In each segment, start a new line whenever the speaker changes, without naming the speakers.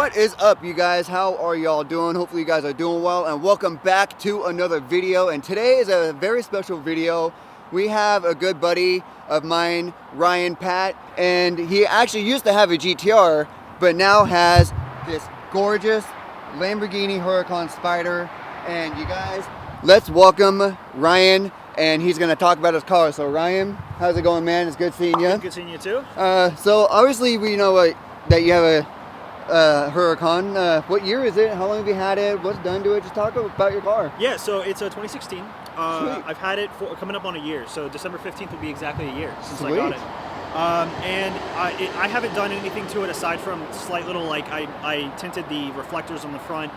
What is up, you guys? How are y'all doing? Hopefully you guys are doing well, and welcome back to another video. And today is a very special video. We have a good buddy of mine, Ryan Patte, and he actually used to have a GTR, but now has this gorgeous Lamborghini Huracan Spyder. And you guys, let's welcome Ryan, and he's gonna talk about his car. So Ryan, how's it going, man? It's good seeing you.
Good seeing you too.
So obviously we know that you have a Huracan. What year is it? How long have you had it? What's done to it? Just talk about your car.
Yeah, so it's a 2016. I've had it for coming up on a year, so December 15th will be exactly a year since I got it. And I haven't done anything to it aside from slight little, like, I tinted the reflectors on the front.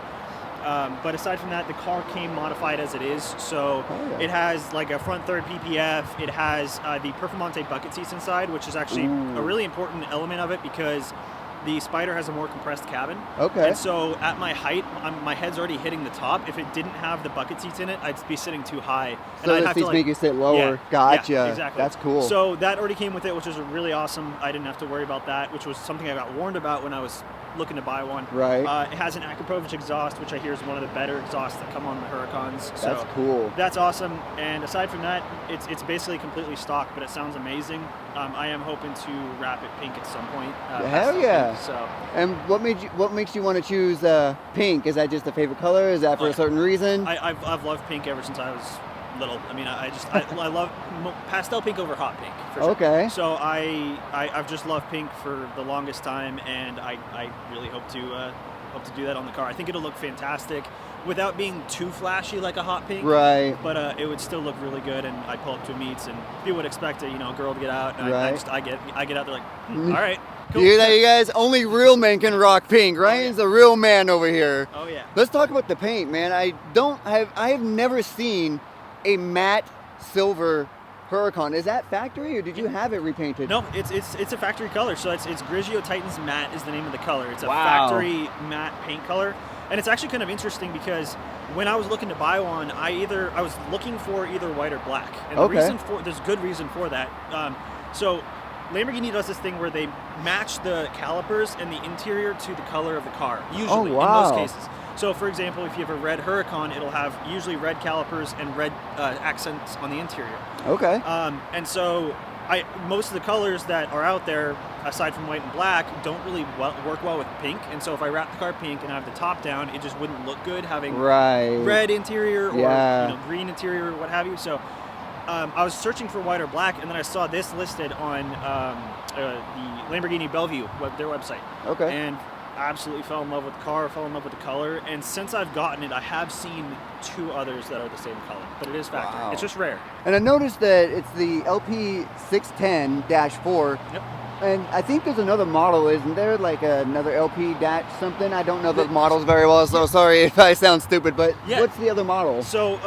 But aside from that, the car came modified as it is. So it has like a front third PPF. It has the Performante bucket seats inside, which is actually a really important element of it because the Spyder has a more compressed cabin. Okay. And so at my height, my head's already hitting the top. If it didn't have the bucket seats in it, I'd be sitting too high.
So the seats make you sit lower.
Yeah,
gotcha.
Yeah, exactly.
That's cool.
So that already came with it, which was really awesome. I didn't have to worry about that, which was something I got warned about when I was looking to buy one.
Right.
It has an Akrapovic exhaust, which I hear is one of the better exhausts that come on the Huracans. So
that's cool.
That's awesome. And aside from that, it's basically completely stock, but it sounds amazing. I am hoping to wrap it pink at some point.
Hell yeah.
Pink, so.
And what makes you want to choose pink? Is that just a favorite color? Is that for a certain reason?
I've loved pink ever since I was little. I mean, I love pastel pink over hot pink. For sure. Okay. So I've just loved pink for the longest time, and I really hope to do that on the car. I think it'll look fantastic without being too flashy like a hot pink. Right. But it would still look really good, and I'd pull up to meets, and people would expect a girl to get out, and I get out there like, all right. Cool.
You hear that, you guys? Only real men can rock pink. Ryan's a real man over here.
Oh yeah.
Let's talk about the paint, man. I have never seen a matte silver Huracan. Is that factory, or did you have it repainted?
No, it's a factory color. So it's Grigio Titans Matte is the name of the color. It's a factory matte paint color, and it's actually kind of interesting because when I was looking to buy one, I was looking for either white or black, and there's good reason for that. So Lamborghini does this thing where they match the calipers and the interior to the color of the car, usually in most cases. So for example, if you have a red Huracan, it'll have usually red calipers and red accents on the interior. Okay. And so most of the colors that are out there, aside from white and black, don't really work well with pink. And so if I wrap the car pink and I have the top down, it just wouldn't look good having red interior or green interior or what have you. So I was searching for white or black, and then I saw this listed on the Lamborghini Bellevue, their website. Okay. And I absolutely fell in love with the car, fell in love with the color, and since I've gotten it, I have seen two others that are the same color, but it is factory. Wow. It's just rare. And
I noticed that it's the LP610-4. Yep. And I think there's another model, isn't there? Like another LP dash something? I don't know the models very well, so sorry if I sound stupid, but what's the other model?
So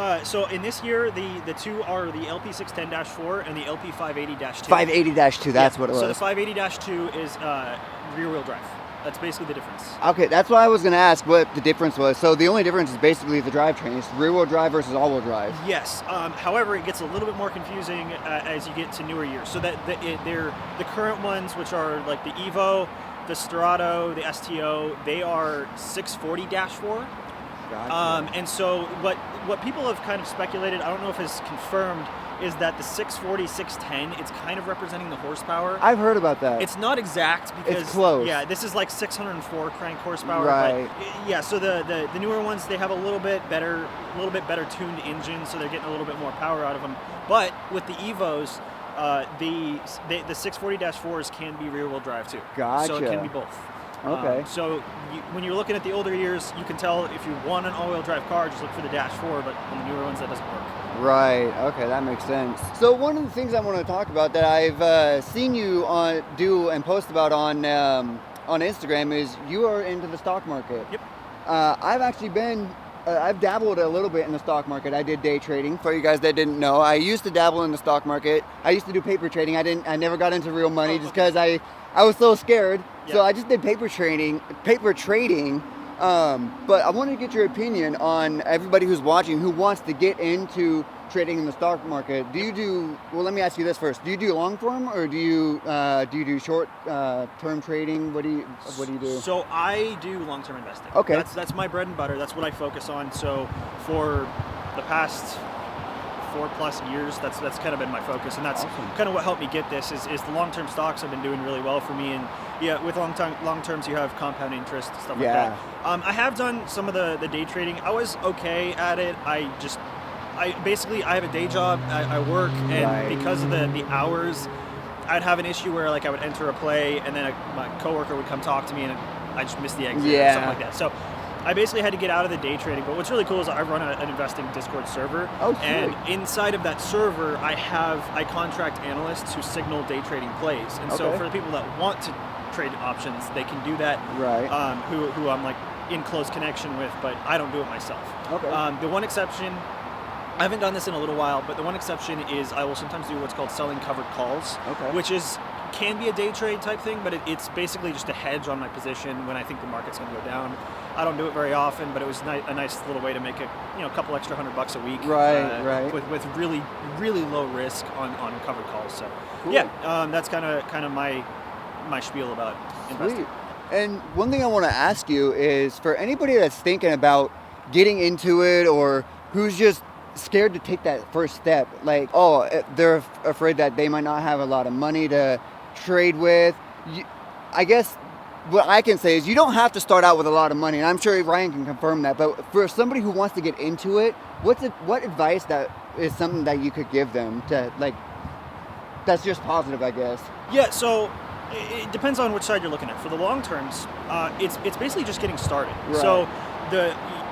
in this year, the two are the LP610-4 and the LP580-2.
580-2, that's what it was.
So the 580-2 is rear-wheel drive. That's basically the difference.
Okay, that's what I was going to ask, what the difference was. So the only difference is basically the drivetrain. It's rear-wheel drive versus all-wheel drive.
Yes. However, it gets a little bit more confusing as you get to newer years. So that they're the current ones, which are like the Evo, the Strato, the STO. They are 640-4. Gotcha. And so what people have kind of speculated, I don't know if it's confirmed, is that the 640, 610, it's kind of representing the horsepower.
I've heard about that.
It's not exact because
it's close.
Yeah, this is like 604 crank horsepower.
Right.
But yeah, so the newer ones, they have a little bit better tuned engine, so they're getting a little bit more power out of them. But with the Evos, the 640-4s can be rear-wheel drive too. Gotcha. So it can be both. Okay. So when you're looking at the older years, you can tell if you want an all-wheel drive car, just look for the -4, but on the newer ones, that doesn't work.
Right. Okay, that makes sense. So one of the things I want to talk about that I've seen you do and post about on Instagram is you are into the stock market. Yep. I've actually been. I've dabbled a little bit in the stock market. I did day trading. For you guys that didn't know, I used to dabble in the stock market. I used to do paper trading. I never got into real money just because I was so scared. Yep. So I just did paper trading. But I wanted to get your opinion on everybody who's watching who wants to get into trading in the stock market, do you do, well, let me ask you this first. Do you do long term, or do you do short term trading? What do you do?
So I do long-term investing.
Okay.
That's my bread and butter. That's what I focus on. So for the past 4+ years, that's kind of been my focus, and that's
awesome.
Kind of what helped me get this is the long-term stocks have been doing really well for me. And yeah, with long terms, you have compound interest, stuff like that. I have done some of the day trading. I was okay at it. I have a day job. I work, and because of the hours, I'd have an issue where like I would enter a play, and then my coworker would come talk to me, and I just missed the exit or something like that. So I basically had to get out of the day trading. But what's really cool is I run an investing Discord server, and inside of that server, I contract analysts who signal day trading plays. And so for the people that want to trade options, they can do that.
Right.
Who I'm like in close connection with, but I don't do it myself. Okay. The one exception, I haven't done this in a little while, but the one exception is I will sometimes do what's called selling covered calls, which can be a day trade type thing, but it's basically just a hedge on my position when I think the market's going to go down. I don't do it very often, but it was a nice little way to make a couple extra $100 a week.
Right.
With really, really low risk on covered calls. So
cool.
That's kind of my spiel about investing.
Sweet. And one thing I want to ask you is, for anybody that's thinking about getting into it, or who's just scared to take that first step, like, they're afraid that they might not have a lot of money to trade with. I guess what I can say is you don't have to start out with a lot of money, and I'm sure Ryan can confirm that, but for somebody who wants to get into it, what advice that is something that you could give them to, like, that's just positive, I guess? Yeah,
so it depends on which side you're looking at. For the long terms, it's basically just getting started.
Right.
So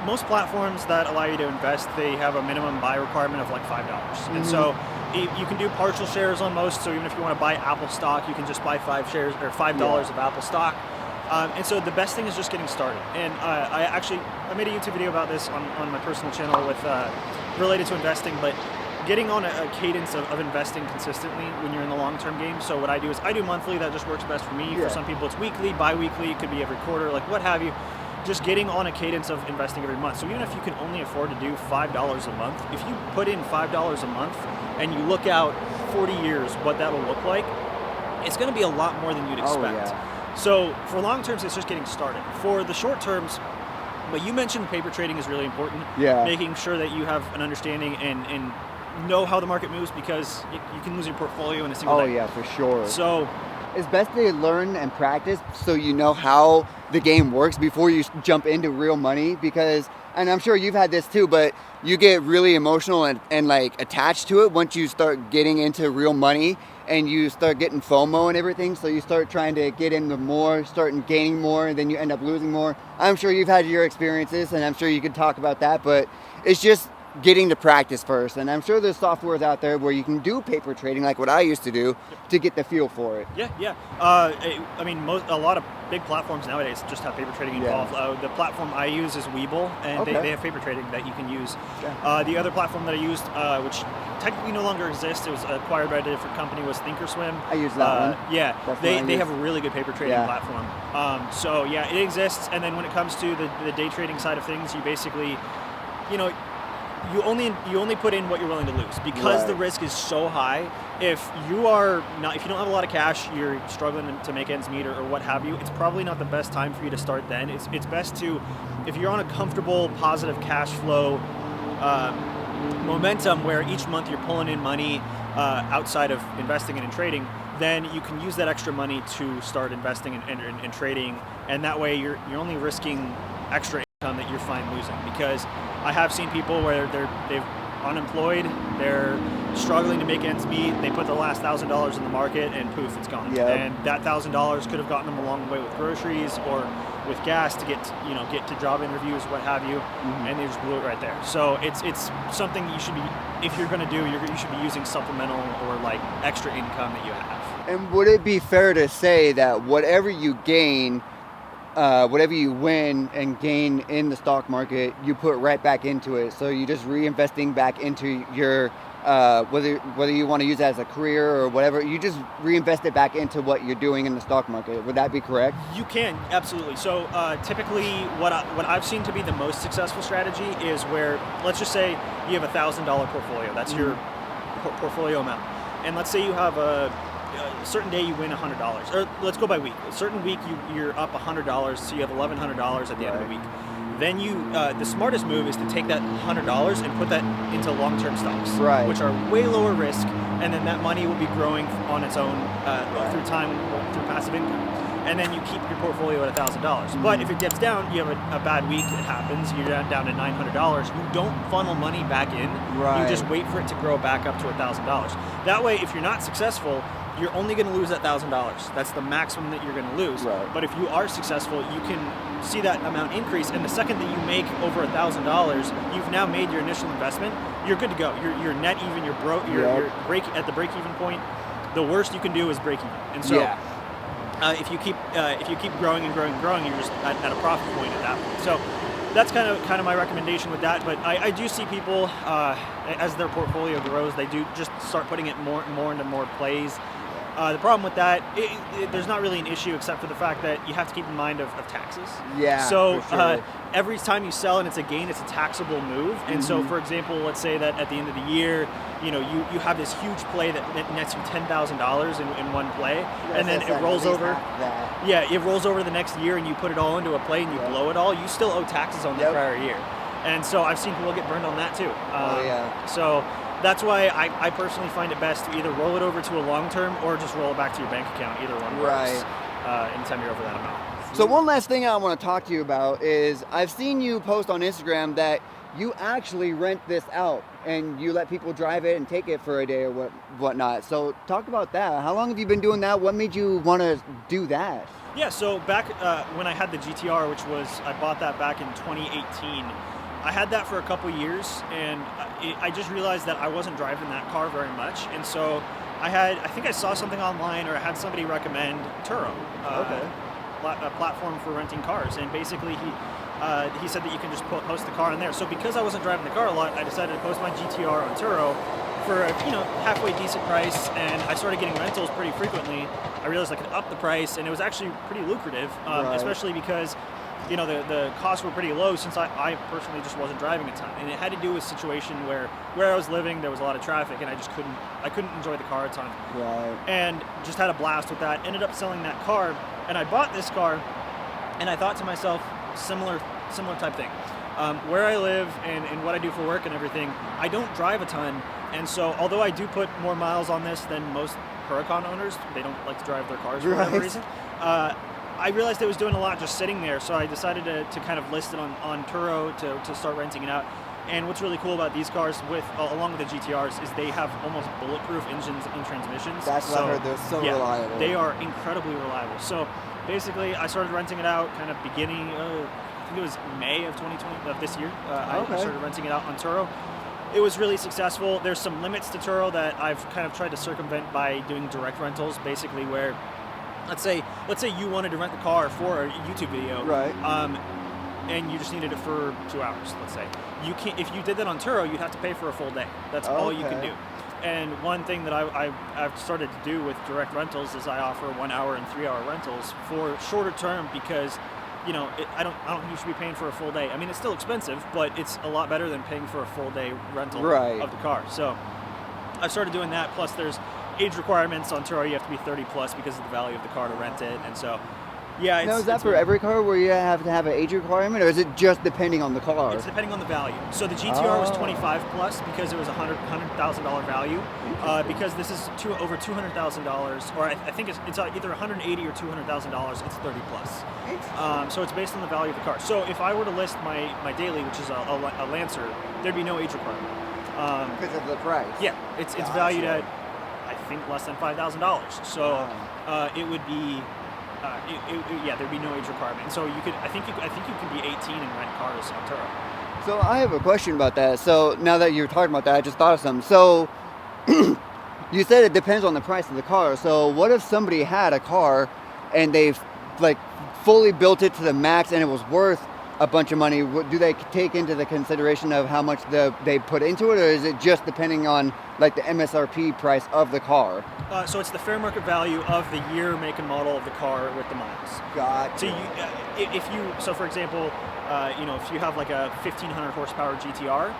most platforms that allow you to invest, they have a minimum buy requirement of like $5. And so you can do partial shares on most. So even if you want to buy Apple stock, you can just buy $5 of Apple stock. And so the best thing is just getting started. And I made a YouTube video about this on my personal channel with related to investing, but getting on a cadence of investing consistently when you're in the long-term game. So what I do is I do monthly. That just works best for me. For some people it's weekly, bi-weekly, it could be every quarter, like what have you. Just getting on a cadence of investing every month. So even if you can only afford to do $5 a month, if you put in $5 a month and you look out 40 years what that'll look like, it's going to be a lot more than you'd expect. So for long terms, it's just getting started. For the short terms, but you mentioned paper trading is really important. Making sure that you have an understanding and know how the market moves, because you can lose your portfolio in a single day.
For sure.
So
it's best to learn and practice so you know how the game works before you jump into real money, because, and I'm sure you've had this too, but you get really emotional and like attached to it once you start getting into real money, and you start getting FOMO and everything, so you start trying to get into more, start gaining more, and then you end up losing more. I'm sure you've had your experiences, and I'm sure you could talk about that, but it's just getting to practice first. And I'm sure there's softwares out there where you can do paper trading like what I used to do to get the feel for it.
I mean, a lot of big platforms nowadays just have paper trading involved. The platform I use is Webull, and they have paper trading that you can use. The other platform that I used, which technically no longer exists, it was acquired by a different company, was Thinkorswim.
I use that one.
They have a really good paper trading platform. It exists. And then when it comes to the day trading side of things, you basically, you only put in what you're willing to lose, because the risk is so high. If you don't have a lot of cash, you're struggling to make ends meet or what have you, it's probably not the best time for you to start then. It's best to, if you're on a comfortable, positive cash flow momentum where each month you're pulling in money outside of investing and in trading, then you can use that extra money to start investing and trading, and that way you're only risking extra income that you're fine losing. Because I have seen people where they've unemployed, they're struggling to make ends meet, they put the last $1,000 in the market, and poof, it's gone. And that $1,000 could have gotten them a long way with groceries or with gas to get to job interviews, what have you, and they just blew it right there. So it's something you should be, if you're going to do, you should be using supplemental or like extra income that you have.
And would it be fair to say that whatever you gain, whatever you win and gain in the stock market, you put right back into it? So you're just reinvesting back into your whether you want to use it as a career or whatever, you just reinvest it back into what you're doing in the stock market. Would that be correct?
You can, absolutely. So typically what I've seen to be the most successful strategy is where, let's just say you have $1,000 portfolio. That's your portfolio amount. And let's say you have a certain day you win $100. Or let's go by week. A certain week you're up $100, so you have $1,100 at the end of the week. Then the smartest move is to take that $100 and put that into long-term stocks, which are way lower risk, and then that money will be growing on its own through time, through passive income. And then you keep your portfolio at $1,000. But if it dips down, you have a bad week, it happens, you're down to $900, you don't funnel money back in, you just wait for it to grow back up to $1,000. That way, if you're not successful, you're only going to lose that $1,000. That's the maximum that you're going to lose. But if you are successful, you can see that amount increase, and the second that you make over $1,000, you've now made your initial investment. You're good to go. You're net even. You're broke. You're at the break-even point. The worst you can do is break even. And so, if you keep growing and growing and growing, you're just at a profit point at that point. So that's kind of my recommendation with that. But I do see people as their portfolio grows, they do just start putting it more and more into more plays. The problem with that, there's not really an issue except for the fact that you have to keep in mind of taxes. So every time you sell and it's a gain, it's a taxable move. And so, for example, let's say that at the end of the year, you have this huge play that nets you $10,000 in one play, and then it rolls over. It rolls over the next year, and you put it all into a play and you blow it all. You still owe taxes on the prior year. And so I've seen people get burned on that too. So that's why I personally find it best to either roll it over to a long term or just roll it back to your bank account. Either one works. Anytime you're over that amount.
So one last thing I want to talk to you about is I've seen you post on Instagram that you actually rent this out and you let people drive it and take it for a day or whatnot. So talk about that. How long have you been doing that? What made you want to do that?
Yeah, so back when I had the GTR, I bought that back in 2018. I had that for a couple years, and I just realized that I wasn't driving that car very much, and so I think I saw something online, or I had somebody recommend Turo, a platform for renting cars, and basically he said that you can just post the car in there. So because I wasn't driving the car a lot, I decided to post my GTR on Turo for a halfway decent price, and I started getting rentals pretty frequently. I realized I could up the price, and it was actually pretty lucrative, especially because the costs were pretty low since I personally just wasn't driving a ton, and it had to do with a situation where I was living, there was a lot of traffic, and I couldn't enjoy the car a ton. And just had a blast with that. Ended up selling that car, and I bought this car, and I thought to myself, similar type thing. Where I live and what I do for work and everything, I don't drive a ton, and so although I do put more miles on this than most Huracan owners, they don't like to drive their cars for whatever reason. I realized it was doing a lot just sitting there, so I decided to kind of list it on Turo to start renting it out. And what's really cool about these cars, along with the GTRs, is they have almost bulletproof engines and transmissions.
That's what I heard. They're so reliable.
They are incredibly reliable. So basically, I started renting it out kind of beginning, I think it was May of 2020 of this year. I started renting it out on Turo. It was really successful. There's some limits to Turo that I've kind of tried to circumvent by doing direct rentals, basically where, let's say you wanted to rent the car for a YouTube video, and you just needed it for 2 hours, let's say. You can't, if you did that on Turo, you'd have to pay for a full day. That's all you can do. And one thing that I've started to do with direct rentals is I offer 1 hour and 3 hour rentals for shorter term, because I don't think you should be paying for a full day. I mean, it's still expensive, but it's a lot better than paying for a full day rental of the car. So I started doing that. Plus, there's age requirements on Turo. You have to be 30 plus because of the value of the car to rent it. And so, yeah.
Now, is that for every car where you have to have an age requirement, or is it just depending on the car?
It's depending on the value. So the GTR was 25 plus because it was $100,000 value. Because this is over $200,000, or I think it's either $180,000 or $200,000. It's 30 plus. So it's based on the value of the car. So if I were to list my daily, which is a Lancer, there'd be no age requirement.
Because of the price.
Yeah, it's valued at, I think, less than $5,000. So it would be. There'd be no age requirement. And so I think you can be 18 and rent cars on Turo.
So I have a question about that. So now that you're talking about that, I just thought of something. So you said it depends on the price of the car. So what if somebody had a car and they've fully built it to the max and it was worth a bunch of money, do they take into the consideration of how much they put into it, or is it just depending on like the MSRP price of the car?
So it's the fair market value of the year, make, and model of the car with the miles.
Gotcha.
So for example, if you have like a 1,500 horsepower GTR,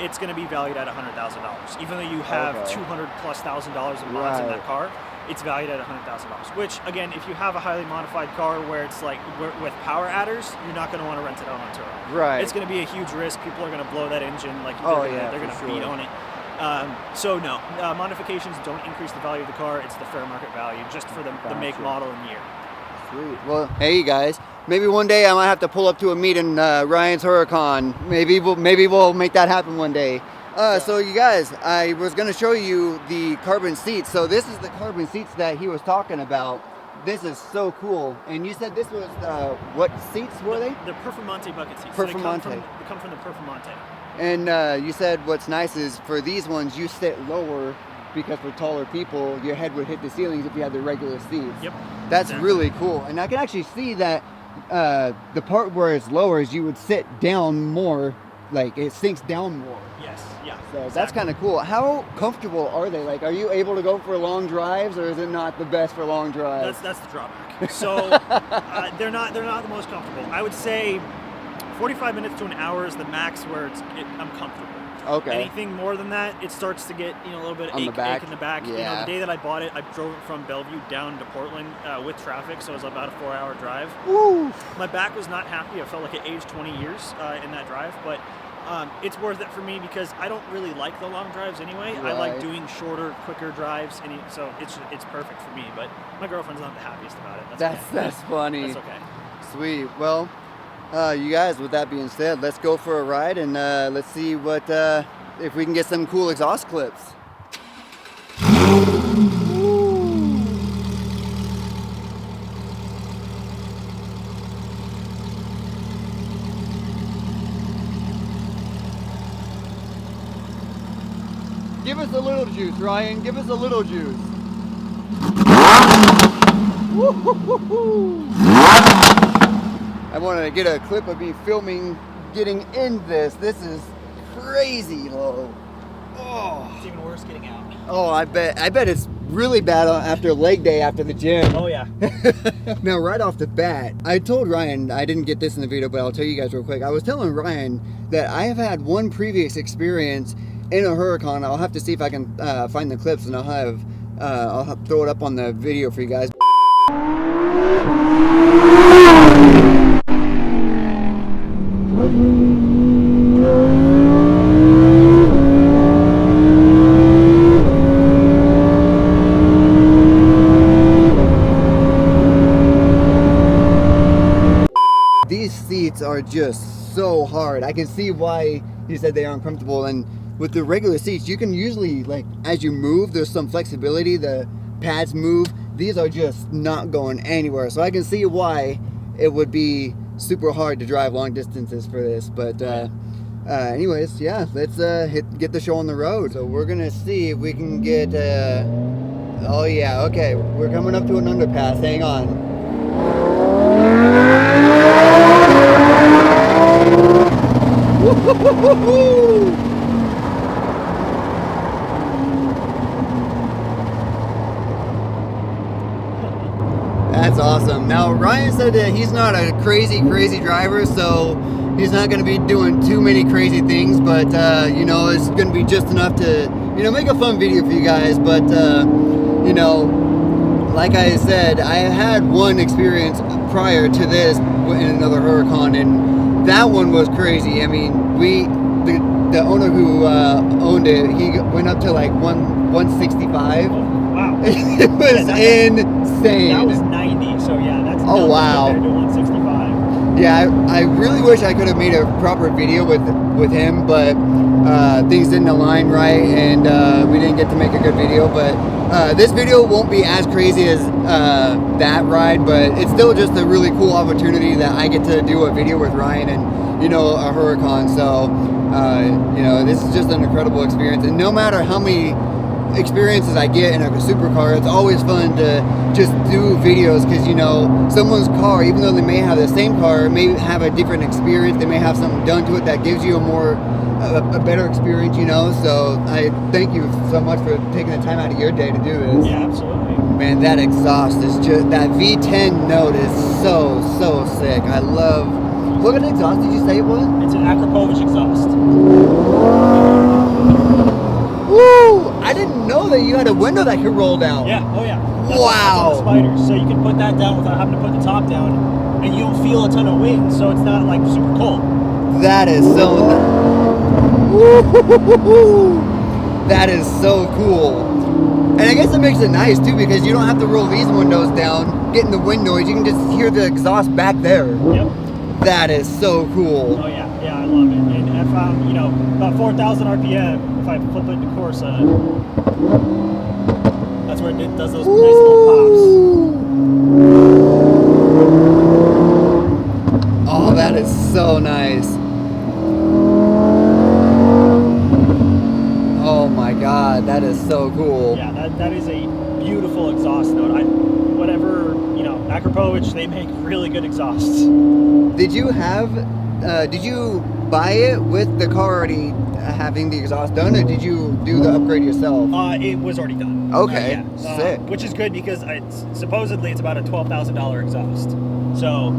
it's going to be valued at $100,000. Even though you have $200,000+ of mods in that car, it's valued at $100,000. Which, again, if you have a highly modified car where it's like with power adders, you're not going to want to rent it out on tour.
Right.
It's going to be a huge risk. People are going to blow that engine. Like they're going to beat on it. So no, modifications don't increase the value of the car. It's the fair market value just for the make, model, and year.
Sweet. Well, hey guys, maybe one day I might have to pull up to a meet in Ryan's Huracan. Maybe we'll make that happen one day. So you guys, I was going to show you the carbon seats. So this is the carbon seats that he was talking about. This is so cool. And you said this was, what seats were they?
The Performante bucket seats.
Performante.
So they come from the Performante.
And you said what's nice is for these ones, you sit lower because for taller people, your head would hit the ceilings if you had the regular seats.
Yep.
That's really cool. And I can actually see that the part where it's lower is you would sit down more, like it sinks down more.
Yes, yeah.
So that's kind of cool. How comfortable are they? Like, are you able to go for long drives, or is it not the best for long drives?
That's the drawback. So they're not the most comfortable. I would say 45 minutes to an hour is the max where I'm comfortable.
Okay.
Anything more than that, it starts to get a little bit of ache in the back.
Yeah.
The day that I bought it, I drove it from Bellevue down to Portland with traffic, so it was about a 4-hour drive.
Woo.
My back was not happy. I felt like it aged 20 years in that drive, but it's worth it for me because I don't really like the long drives anyway.
Right.
I like doing shorter, quicker drives, and so it's perfect for me. But my girlfriend's not the happiest about it.
That's funny.
That's okay.
Sweet. Well, you guys, with that being said, let's go for a ride and let's see what if we can get some cool exhaust clips. Give us a little juice, Ryan. Give us a little juice. I wanted to get a clip of me filming getting in this. This is crazy low. Oh.
It's even worse getting out.
Oh, I bet it's really bad after leg day after the gym.
Oh yeah.
Now right off the bat, I told Ryan, I didn't get this in the video, but I'll tell you guys real quick. I was telling Ryan that I have had one previous experience in a Huracan. I'll have to see if I can find the clips, and I'll throw it up on the video for you guys. These seats are just so hard. I can see why he said they are uncomfortable, and with the regular seats, you can usually, like, as you move, there's some flexibility, the pads move. These are just not going anywhere, so I can see why it would be super hard to drive long distances for this. But anyways, yeah, let's get the show on the road. So we're gonna see if we can get oh yeah, okay, we're coming up to an underpass. Hang on. That's awesome. Now Ryan said that he's not a crazy driver, so he's not going to be doing too many crazy things, but you know, it's going to be just enough to, you know, make a fun video for you guys. But you know, like I said, I had one experience prior to this in another Huracan, and that one was crazy. I mean, the owner who owned it, he went up to like 165.
Wow.
It was insane.
That was 90, so yeah, that's
oh wow.
Compared to 165.
Yeah, I really wish I could have made a proper video with him, but things didn't align right, and we didn't get to make a good video. But this video won't be as crazy as that ride, but it's still just a really cool opportunity that I get to do a video with Ryan and, you know, a Huracan. So you know, this is just an incredible experience, and no matter how many experiences I get in a supercar, it's always fun to just do videos because, you know, someone's car, even though they may have the same car, may have a different experience. They may have something done to it that gives you a better experience, you know. So I thank you so much for taking the time out of your day to do this.
Yeah, absolutely.
Man, that exhaust is just, that V10 note is so sick. I love, what kind of exhaust did you say it was?
It's an Akrapovic exhaust.
Woo! I didn't know that you had a window that could roll down.
Yeah, oh yeah. That's
wow.
That's on the Spyder. So you can put that down without having to put the top down, and you don't feel a ton of wind, so it's not like super cold.
That is so, woo-hoo-hoo-hoo-hoo. That is so cool. And I guess it makes it nice too, because you don't have to roll these windows down, get in the wind noise, you can just hear the exhaust back there.
Yep.
That is so cool.
Oh yeah, yeah, I love it. And if I'm, you know, about 4,000 RPM, if I flip it to Corsa, that's where it does those nice little pops.
Oh, that is so nice. Oh my God, that is so cool.
Yeah, that is a beautiful exhaust note. Whatever, you know, Akrapovic, they make really good exhausts.
Did you buy it with the car already having the exhaust done, or did you do the upgrade yourself?
It was already done.
Okay,
yeah.
sick.
Which is good because supposedly it's about a $12,000 exhaust. So,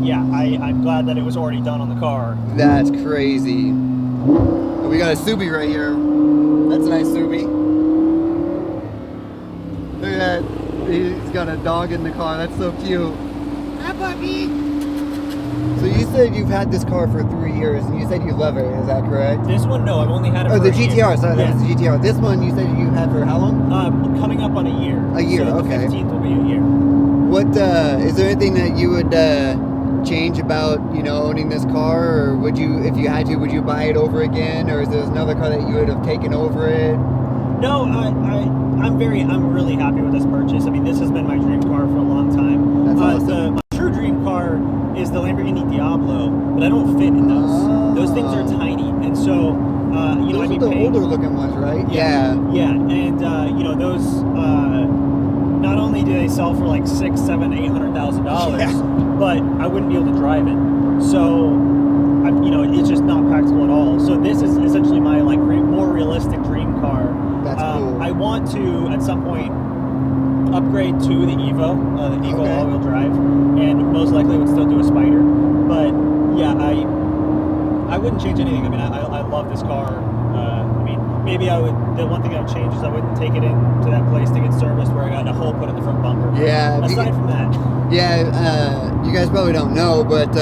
yeah, I'm glad that it was already done on the car.
That's crazy. We got a Subi right here. That's a nice Subi. Look at that. He's got a dog in the car. That's so cute. Hi, puppy. So you said you've had this car for 3 years, and you said you love it. Is that correct?
This one, no, I've only had it for
the
a year.
GTR. Sorry,
Yeah.
that was the GTR. This one you said you had for how long?
Coming up on a year.
A year,
so
okay.
The 15th will be a year.
What is there anything that you would change about, you know, owning this car, or would you, if you had to, would you buy it over again, or is there another car that you would have taken over it?
No, I'm really happy with this purchase. I mean, this has been my dream car for a long time.
That's awesome.
My true dream car is the Lamborghini Diablo, but I don't fit in those.
Oh.
Those things are tiny, and so you know,
those
I'd be
are the
paying.
older looking ones, right?
Yeah, and you know, those. Not only do they sell for like $600,000, $700,000, $800,000, but I wouldn't be able to drive it. So, you know, it's just not practical at all. So this is essentially my like more realistic dream car.
That's cool.
I want to at some point upgrade to the Evo
Okay.
all-wheel drive, and most likely would still do a Spyder. But yeah, I wouldn't change anything. I mean, I love this car. I mean, maybe I would. The one thing I would change is I wouldn't take it into that place to get serviced where I got a hole put in the front bumper.
Yeah.
Aside from that.
Yeah, you guys probably don't know, but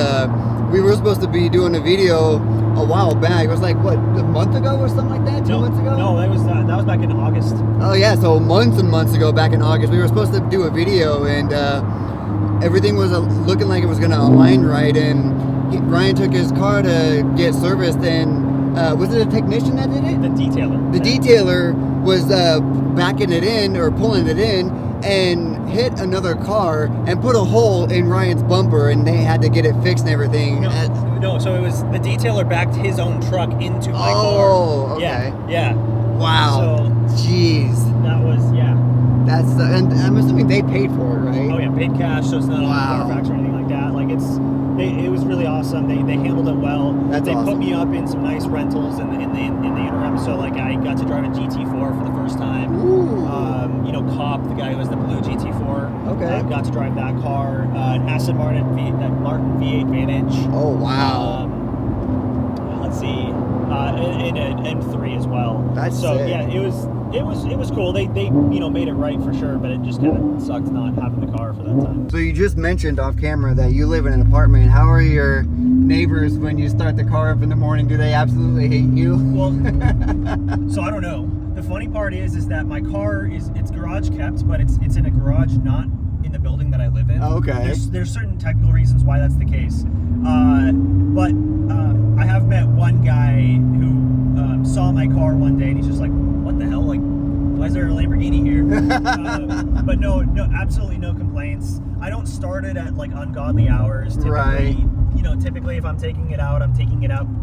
we were supposed to be doing a video a while back. It was like, what, a month ago or something like that? 2 months ago?
No, that was back in August.
Oh yeah, so months and months ago, back in August, we were supposed to do a video, and everything was looking like it was going to align right, and Ryan took his car to get serviced, and was it a technician that did it?
The detailer.
The detailer was backing it in, or pulling it in, and hit another car and put a hole in Ryan's bumper, and they had to get it fixed and everything.
No, so it was the detailer backed his own truck into my car.
Oh, okay.
Yeah.
Wow.
So
jeez.
that was, yeah.
That's and I'm assuming they paid for it, right?
Oh yeah, paid cash, so it's not
Wow.
on Carfax or anything like that. Like it was really awesome. They handled it well.
That's
they
awesome.
put me up in some nice rentals in the interim. So like I got to drive a GT4 for the first time.
Ooh.
You know, Cop, the guy who has the blue GT4.
Okay.
Got to drive that car. An Aston Martin V8 Vantage.
Oh wow.
Let's see, and an M3 as well.
That's
so
sick.
yeah, it was cool. They you know made it right for sure, but it just kind of sucks not having the car for that time.
So you just mentioned off camera that you live in an apartment. How are your neighbors when you start the car up in the morning? Do they absolutely hate you?
Well, so I don't know. The funny part is that my car it's garage kept, but it's in a garage not in the building that I live in.
Okay.
There's certain technical reasons why that's the case. But I have met one guy who saw my car one day and he's just like, what the hell? Like, why is there a Lamborghini here? But no, absolutely no complaints. I don't start it at like ungodly hours. Typically,
Right.
you know, typically if I'm taking it out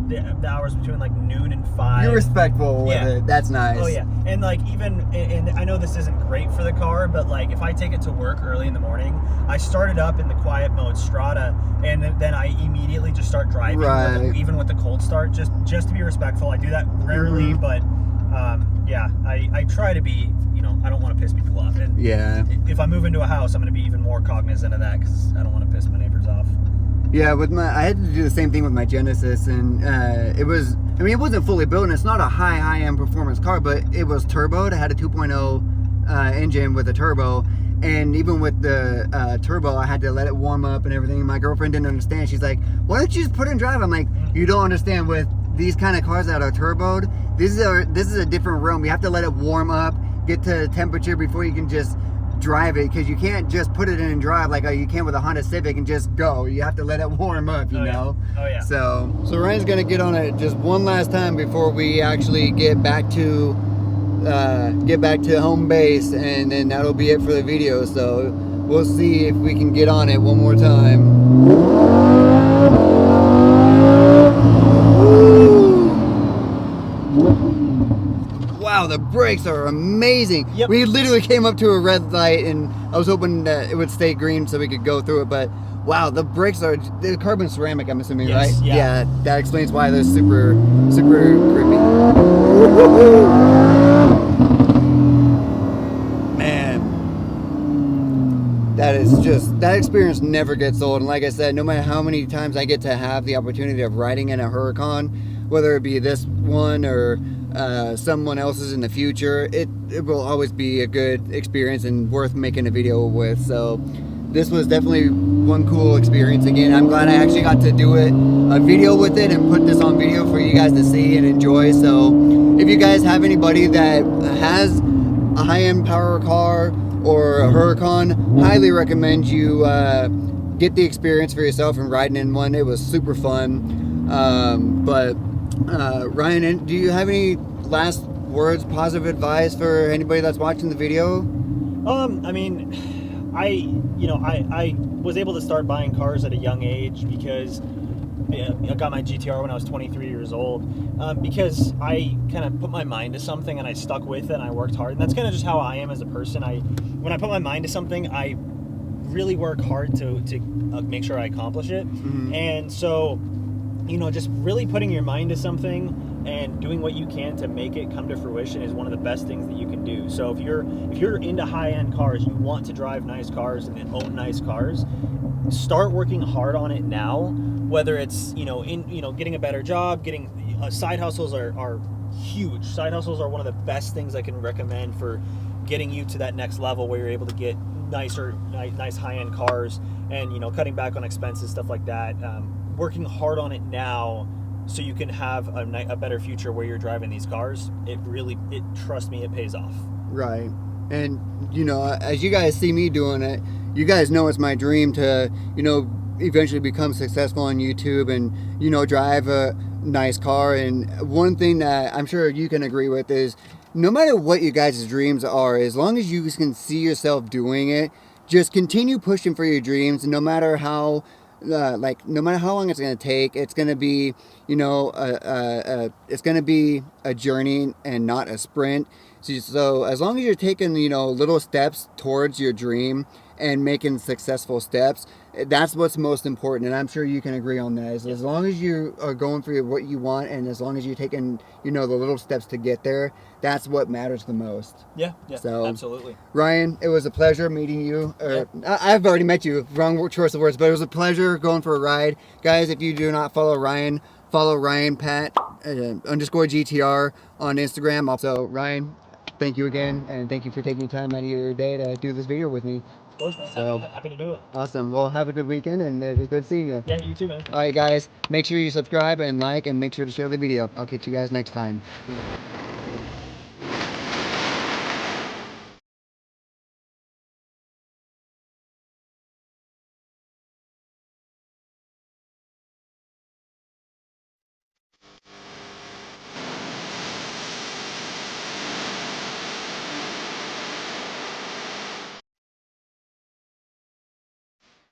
the hours between like noon and 5.
You're respectful with it. That's nice.
Oh yeah, and like and I know this isn't great for the car, but like if I take it to work early in the morning, I start it up in the quiet mode Strada, and then I immediately just start driving, even with the cold start, just to be respectful. I do that rarely, but yeah, I try to be, you know, I don't want to piss people off, and if I move into a house, I'm going to be even more cognizant of that because I don't want to piss my neighbors off.
Yeah, I had to do the same thing with my Genesis, and it wasn't fully built, and it's not a high-end performance car, but it was turboed. It had a 2.0 engine with a turbo, and even with the turbo, I had to let it warm up and everything. My girlfriend didn't understand. She's like, why don't you just put it in drive? I'm like, you don't understand. With these kind of cars that are turboed, this is a different realm. You have to let it warm up, get to the temperature before you can just drive it, because you can't just put it in and drive like you can with a Honda Civic and just go. You have to let it warm up, you know?
Oh yeah.
So Ryan's gonna get on it just one last time before we actually get back to home base, and then that'll be it for the video. So we'll see if we can get on it one more time. Wow, the brakes are amazing.
Yep.
We literally came up to a red light, and I was hoping that it would stay green so we could go through it, but wow, the brakes are carbon ceramic, I'm assuming, right? Yeah, that explains why they're super grippy. Man, that experience never gets old. And like I said, no matter how many times I get to have the opportunity of riding in a Huracan, whether it be this one or someone else's in the future, it will always be a good experience and worth making a video with. So this was definitely one cool experience. Again, I'm glad I actually got to do a video with it and put this on video for you guys to see and enjoy. So if you guys have anybody that has a high-end power car or a Huracan, highly recommend you get the experience for yourself and riding in one. It was super fun. Ryan, do you have any last words, positive advice for anybody that's watching the video?
I mean, I was able to start buying cars at a young age because I got my GTR when I was 23 years old, because I kind of put my mind to something and I stuck with it and I worked hard. And that's kind of just how I am as a person. When I put my mind to something, I really work hard to make sure I accomplish it. Mm-hmm. And so, you know, just really putting your mind to something and doing what you can to make it come to fruition is one of the best things that you can do. So if you're into high-end cars, you want to drive nice cars and own nice cars, start working hard on it now. Whether it's getting a better job, getting side hustles are huge. Side hustles are one of the best things I can recommend for getting you to that next level where you're able to get nice high-end cars and cutting back on expenses, stuff like that. Working hard on it now so you can have a better future where you're driving these cars. Trust me, it pays off.
Right. And as you guys see me doing it, you guys know it's my dream to eventually become successful on YouTube and drive a nice car. And one thing that I'm sure you can agree with is, no matter what you guys' dreams are, as long as you can see yourself doing it, just continue pushing for your dreams. No matter how no matter how long it's going to take, it's going to be it's going to be a journey and not a sprint. So as long as you're taking little steps towards your dream and making successful steps, that's what's most important. And I'm sure you can agree on that. As long as you are going for what you want, and as long as you're taking the little steps to get there, that's what matters the most.
Yeah,
so
absolutely.
Ryan, it was a pleasure meeting you. I've already met you, wrong choice of words, but it was a pleasure going for a ride. Guys, if you do not follow Ryan, follow Ryan Patte _GTR on Instagram. Also, Ryan, thank you again, and thank you for taking time out of your day to do this video with me.
Of course, man. So, happy to do it.
Awesome. Well, have a good weekend, and it's good seeing you.
Yeah, you too, man.
All right, guys. Make sure you subscribe and like, and make sure to share the video. I'll catch you guys next time.